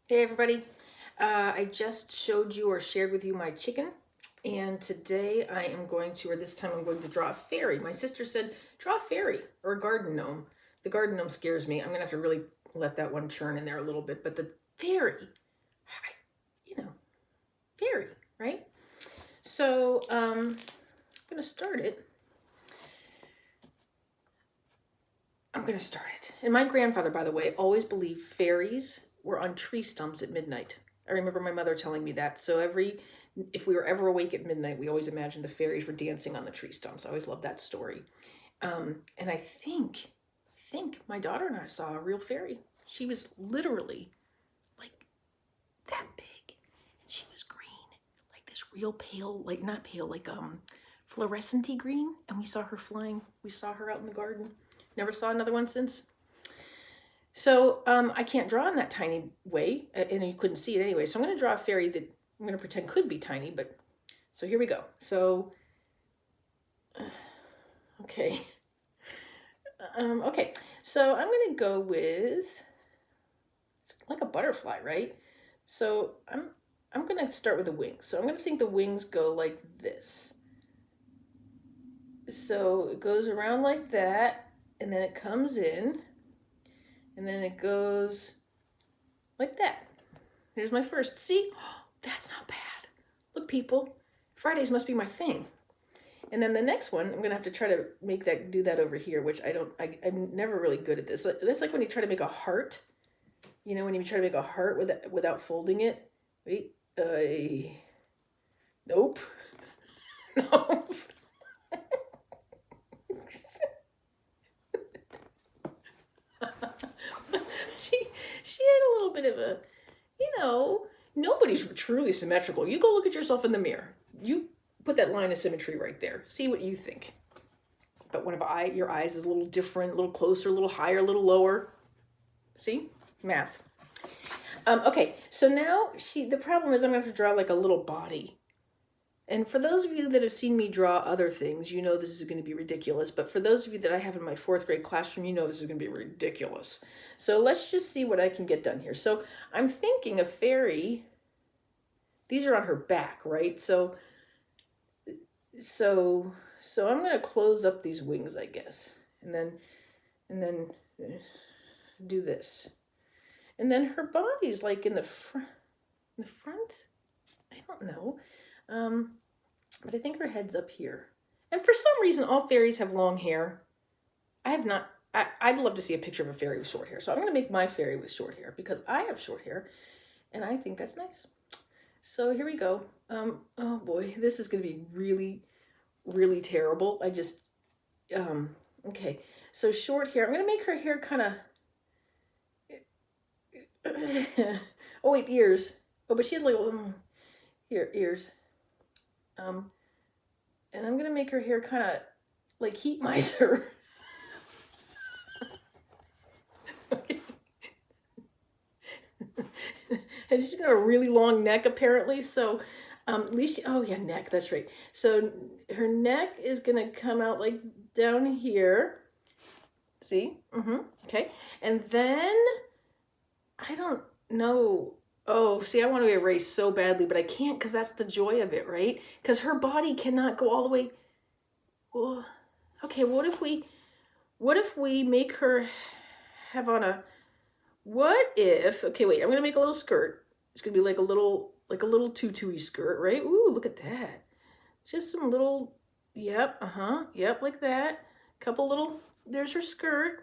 Hey everybody, I just showed you or shared with you my chicken, and today I am going to, or this time I'm going to draw a fairy. My sister said, draw a fairy or a garden gnome. The garden gnome scares me. I'm going to have to really let that one churn in there a little bit, but the fairy, you know, fairy, right? So I'm going to start it. And my grandfather, by the way, always believed fairies were on tree stumps at midnight. I remember my mother telling me that. So if we were ever awake at midnight, we always imagined the fairies were dancing on the tree stumps. I always loved that story. And I think my daughter and I saw a real fairy. She was literally like that big, and she was green, like this real pale, like not pale, like fluorescent-y green. And we saw her flying. We saw her out in the garden. Never saw another one since. So I can't draw in that tiny way, and you couldn't see it anyway. So I'm going to draw a fairy that I'm going to pretend could be tiny, but so here we go. So, okay. Okay, so I'm going to go with, it's like a butterfly, right? So I'm going to start with the wings. So I'm going to think the wings go like this. So it goes around like that, and then it comes in, and then it goes like that. Here's my first. See? That's not bad. Look, people, Fridays must be my thing. And then the next one, I'm gonna have to try to do that over here, which I'm never really good at this. That's like when you try to make a heart. You know, when you try to make a heart without folding it. Wait, nope, no. she had a little bit of a, nobody's truly symmetrical. You go look at yourself in the mirror. You put that line of symmetry right there. See what you think. But one of your eyes is a little different, a little closer, a little higher, a little lower. See? Math. Okay, so now the problem is I'm going to have to draw like a little body. And for those of you that have seen me draw other things, you know this is going to be ridiculous. But for those of you that I have in my 4th grade classroom, you know this is going to be ridiculous. So let's just see what I can get done here. So I'm thinking a fairy. These are on her back, right? So I'm going to close up these wings, I guess. And then do this. And then her body's like in the front. I don't know. But I think her head's up here. And for some reason, all fairies have long hair. I'd love to see a picture of a fairy with short hair. So I'm going to make my fairy with short hair because I have short hair. And I think that's nice. So here we go. Oh boy, this is going to be really, really terrible. Okay. So short hair. I'm going to make her hair kind of, oh wait, ears. Oh, but she has like, here, ears. And I'm gonna make her hair kind of like Heat Miser. Okay. And she's got a really long neck apparently, so at least oh yeah, neck, that's right. So her neck is gonna come out like down here. See? Okay. And then I don't know. Oh, see, I want to erase so badly, but I can't because that's the joy of it, right? Because her body cannot go all the way. Well, okay, what if we make her have on a, okay, wait, I'm going to make a little skirt. It's going to be like a little tutu-y skirt, right? Ooh, look at that. Just some little, yep, yep, like that. Couple little, there's her skirt.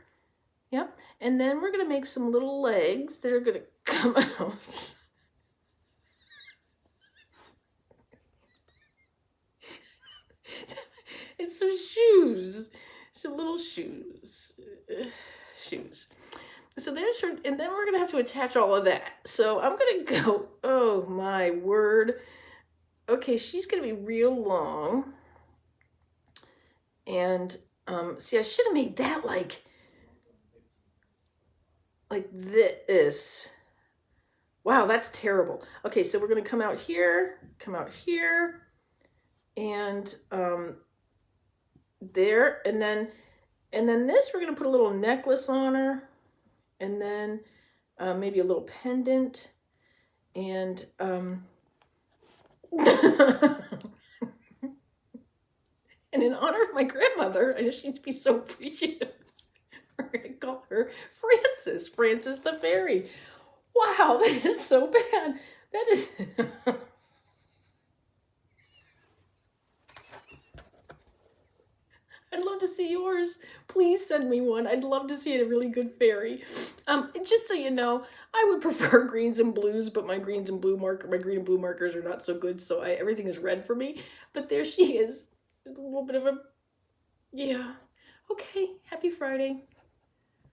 Yep. And then we're going to make some little legs that are going to come out. It's some shoes. Some little shoes. Shoes. So there's her, and then we're going to have to attach all of that. So I'm going to go, oh my word. Okay, she's going to be real long. And see, I should have made that like this. Wow, that's terrible. Okay, so we're going to come out here, and there, and then this, we're going to put a little necklace on her, and then maybe a little pendant, And and in honor of my grandmother, I know she'd be so appreciative. We're gonna call her Frances, Frances the fairy. Wow, that is so bad. That is. I'd love to see yours. Please send me one. I'd love to see a really good fairy. Just so you know, I would prefer greens and blues, but my green and blue markers are not so good, so everything is red for me. But there she is. A little bit of a, yeah. Okay, happy Friday.